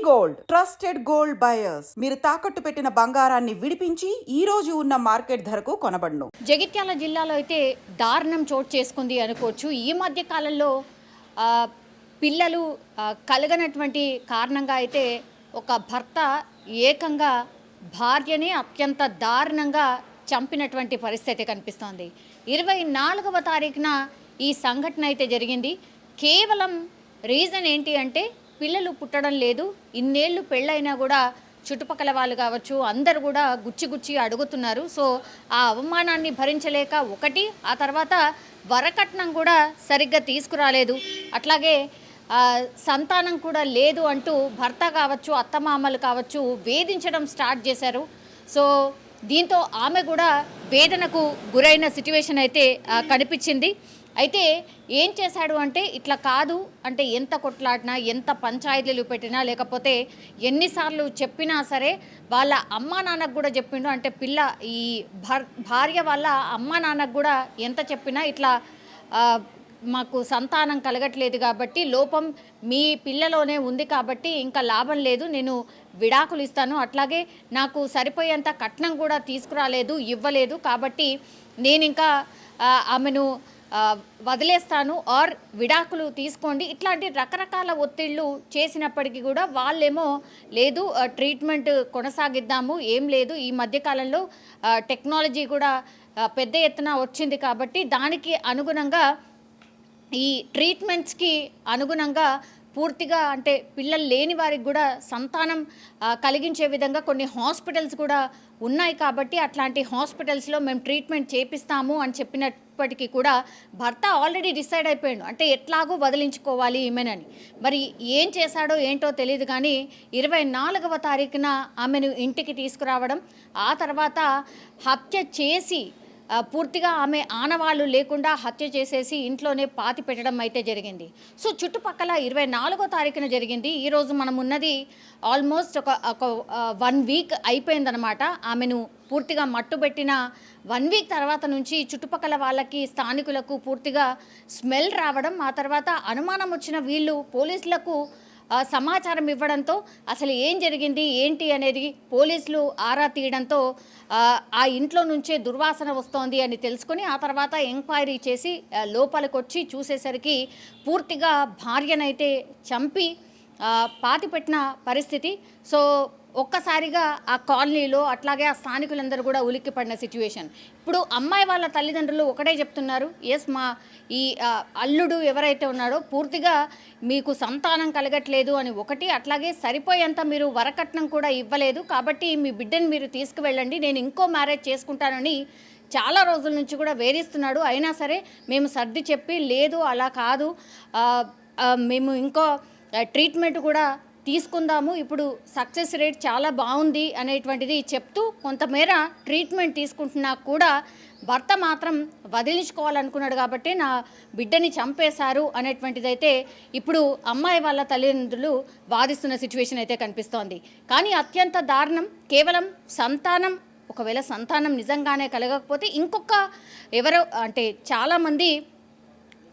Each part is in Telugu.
గోల్డ్ ట్రస్టెడ్ గోల్డ్ బయర్స్ మీరు తాకట్టు పెట్టిన బంగారాన్ని విడిపించి ఈ రోజు ఉన్న మార్కెట్ ధరకు కొనబడును. జగిత్యాల జిల్లాలో అయితే దారుణం చోటు చేసుకుంది అనుకోవచ్చు. ఈ మధ్య కాలంలో పిల్లలు కలగనటువంటి కారణంగా అయితే ఒక భర్త ఏకంగా భార్యని అత్యంత దారుణంగా చంపినటువంటి పరిస్థితి కనిపిస్తోంది. 24వ తారీఖున ఈ సంఘటన అయితే జరిగింది. కేవలం రీజన్ ఏంటి అంటే పిల్లలు పుట్టడం లేదు. ఇన్నేళ్ళు పెళ్ళైనా కూడా చుట్టుపక్కల వాళ్ళు కావచ్చు అందరు కూడా గుచ్చి అడుగుతున్నారు. సో ఆ అవమానాన్ని భరించలేక ఒకటి, ఆ తర్వాత వరకట్నం కూడా సరిగ్గా తీసుకురాలేదు, అట్లాగే సంతానం కూడా లేదు అంటూ భర్త కావచ్చు అత్తమామలు కావచ్చు వేధించడం స్టార్ట్ చేశారు. సో దీంతో ఆమె కూడా వేదనకు గురైన సిచ్యువేషన్ అయితే కనిపించింది. అయితే ఏం చేశాడు అంటే ఇట్లా కాదు అంటే ఎంత కొట్లాడినా ఎంత పంచాయతీలు పెట్టినా లేకపోతే ఎన్నిసార్లు చెప్పినా సరే వాళ్ళ అమ్మా నాన్నకు కూడా చెప్పిండు. అంటే ఈ భార్య వాళ్ళ అమ్మా నాన్నకు కూడా ఎంత చెప్పినా ఇట్లా మాకు సంతానం కలగట్లేదు కాబట్టి లోపం మీ పిల్లలోనే ఉంది కాబట్టి ఇంకా లాభం లేదు, నేను విడాకులు ఇస్తాను, అట్లాగే నాకు సరిపోయేంత కట్నం కూడా తీసుకురాలేదు ఇవ్వలేదు కాబట్టి నేను ఇంకా ఆమెను వదిలేస్తాను ఆర్ విడాకులు తీసుకోండి, ఇట్లాంటి రకరకాల ఒత్తిళ్ళు చేసినప్పటికీ కూడా వాళ్ళేమో లేదు ట్రీట్మెంట్ కొనసాగిద్దాము, ఏం లేదు ఈ మధ్యకాలంలో టెక్నాలజీ కూడా పెద్ద ఎత్తున వచ్చింది కాబట్టి దానికి అనుగుణంగా ఈ ట్రీట్మెంట్స్కి అనుగుణంగా పూర్తిగా అంటే పిల్లలు లేని వారికి కూడా సంతానం కలిగించే విధంగా కొన్ని హాస్పిటల్స్ కూడా ఉన్నాయి కాబట్టి అట్లాంటి హాస్పిటల్స్లో మేము ట్రీట్మెంట్ చేపిస్తాము అని చెప్పినప్పటికీ కూడా భర్త ఆల్రెడీ డిసైడ్ అయిపోయాడు అంటే ఎట్లాగో వదిలించుకోవాలి ఈమెనని. మరి ఏం చేశాడో ఏంటో తెలియదు కానీ 24వ తారీఖున ఆమెను ఇంటికి తీసుకురావడం, ఆ తర్వాత హత్య చేసి పూర్తిగా ఆమె ఆనవాళ్ళు లేకుండా హత్య చేసేసి ఇంట్లోనే పాతి పెట్టడం అయితే జరిగింది. సో చుట్టుపక్కల 24వ తారీఖున జరిగింది. ఈరోజు మనం ఉన్నది ఆల్మోస్ట్ ఒక 1 వీక్ అయిపోయిందనమాట. ఆమెను పూర్తిగా మట్టుబెట్టిన 1 వీక్ తర్వాత నుంచి చుట్టుపక్కల వాళ్ళకి స్థానికులకు పూర్తిగా స్మెల్ రావడం, ఆ తర్వాత అనుమానం వచ్చిన వీళ్ళు పోలీసులకు సమాచారం ఇవ్వడంతో అసలు ఏం జరిగింది ఏంటి అనేది పోలీసులు ఆరా తీయడంతో ఆ ఇంట్లో నుంచే దుర్వాసన వస్తోంది అని తెలుసుకొని ఆ తర్వాత ఎంక్వైరీ చేసి లోపలికి వచ్చి చూసేసరికి పూర్తిగా భార్యనైతే చంపి పాతిపెట్టిన పరిస్థితి. సో ఒక్కసారిగా ఆ కాలనీలో అట్లాగే ఆ స్థానికులందరూ కూడా ఉలిక్కిపడిన సిచ్యువేషన్. ఇప్పుడు అమ్మాయి వాళ్ళ తల్లిదండ్రులు ఒకటే చెప్తున్నారు, ఎస్ మా ఈ అల్లుడు ఎవరైతే ఉన్నాడో పూర్తిగా మీకు సంతానం కలగట్లేదు అని ఒకటి, అట్లాగే సరిపోయేంత మీరు వరకట్నం కూడా ఇవ్వలేదు కాబట్టి మీ బిడ్డను మీరు తీసుకువెళ్ళండి, నేను ఇంకో మ్యారేజ్ చేసుకుంటానని చాలా రోజుల నుంచి కూడా వేధిస్తున్నాడు. అయినా సరే మేము సర్ది చెప్పి లేదు అలా కాదు, మేము ఇంకో ట్రీట్మెంట్ కూడా తీసుకుందాము, ఇప్పుడు సక్సెస్ రేట్ చాలా బాగుంది అనేటువంటిది చెప్తూ కొంతమేర ట్రీట్మెంట్ తీసుకుంటున్నా కూడా భర్త మాత్రం వదిలించుకోవాలనుకున్నాడు కాబట్టి నా బిడ్డని చంపేశారు అనేటువంటిదైతే ఇప్పుడు అమ్మాయి వాళ్ళ తల్లిదండ్రులు వాదిస్తున్న సిచ్యువేషన్ అయితే కనిపిస్తోంది. కానీ అత్యంత దారుణం కేవలం సంతానం, ఒకవేళ సంతానం నిజంగానే కలగకపోతే ఇంకొక ఎవరో అంటే చాలామంది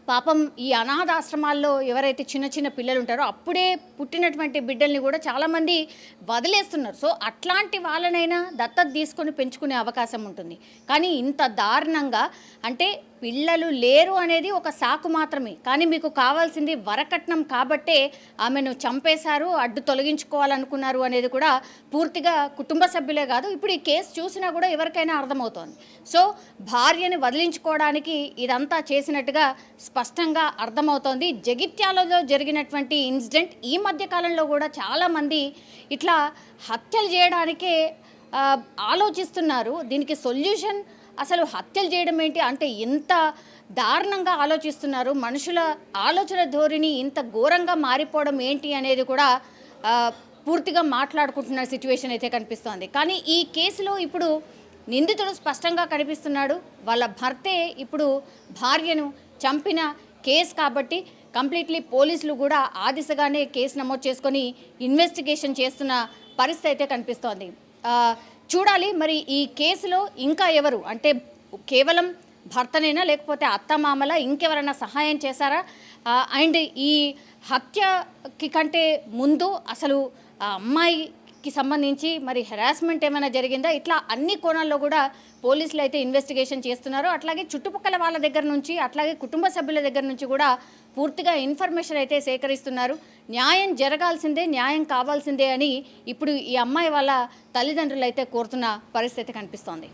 పాపం ఈ అనాథాశ్రమాల్లో ఎవరైతే చిన్న పిల్లలు ఉంటారో అప్పుడే పుట్టినటువంటి బిడ్డల్ని కూడా చాలామంది వదిలేస్తున్నారు. సో అట్లాంటి వాళ్ళనైనా దత్తత తీసుకొని పెంచుకునే అవకాశం ఉంటుంది. కానీ ఇంత దారుణంగా అంటే పిల్లలు లేరు అనేది ఒక సాకు మాత్రమే, కానీ మీకు కావాల్సింది వరకట్నం కాబట్టే ఆమెను చంపేశారు, అడ్డు తొలగించుకోవాలనుకున్నారు అనేది కూడా పూర్తిగా కుటుంబ సభ్యులే కాదు ఇప్పుడు ఈ కేసు చూసినా కూడా ఎవరికైనా అర్థమవుతోంది. సో భార్యని వదిలించుకోవడానికి ఇదంతా చేసినట్టుగా స్పష్టంగా అర్థమవుతోంది. జగిత్యాలలో జరిగినటువంటి ఇన్సిడెంట్ ఈ మధ్య కాలంలో కూడా చాలామంది ఇట్లా హత్యలు చేయడానికే ఆలోచిస్తున్నారు. దీనికి సొల్యూషన్ అసలు హత్యలు చేయడం ఏంటి అంటే ఇంత దారుణంగా ఆలోచిస్తున్నారు, మనుషుల ఆలోచన ధోరణి ఇంత ఘోరంగా మారిపోవడం ఏంటి అనేది కూడా పూర్తిగా మాట్లాడుకుంటున్న సిచ్యువేషన్ అయితే కనిపిస్తోంది. కానీ ఈ కేసులో ఇప్పుడు నిందితుడు స్పష్టంగా కనిపిస్తున్నాడు, వాళ్ళ భర్తే ఇప్పుడు భార్యను చంపిన కేసు కాబట్టి కంప్లీట్లీ పోలీసులు కూడా ఆ దిశగానే కేసు నమోదు చేసుకొని ఇన్వెస్టిగేషన్ చేస్తున్న పరిస్థితి అయితే కనిపిస్తోంది. చూడాలి మరి ఈ కేసులో ఇంకా ఎవరు అంటే కేవలం భర్తనైనా లేకపోతే అత్తమామల ఇంకెవరైనా సహాయం చేశారా, అండ్ ఈ హత్యకి కంటే ముందు అసలు ఆ అమ్మాయికి సంబంధించి మరి హెరాస్మెంట్ ఏమైనా జరిగిందా, ఇట్లా అన్ని కోణాల్లో కూడా పోలీసులు అయితే ఇన్వెస్టిగేషన్ చేస్తున్నారు. అట్లాగే చుట్టుపక్కల వాళ్ళ దగ్గర నుంచి, అట్లాగే కుటుంబ సభ్యుల దగ్గర నుంచి కూడా పూర్తిగా ఇన్ఫర్మేషన్ అయితే సేకరిస్తున్నారు. న్యాయం జరగాల్సిందే, న్యాయం కావాల్సిందే అని ఇప్పుడు ఈ అమ్మాయి వాళ్ళ తల్లిదండ్రులు అయితే కోరుతున్న పరిస్థితి కనిపిస్తోంది.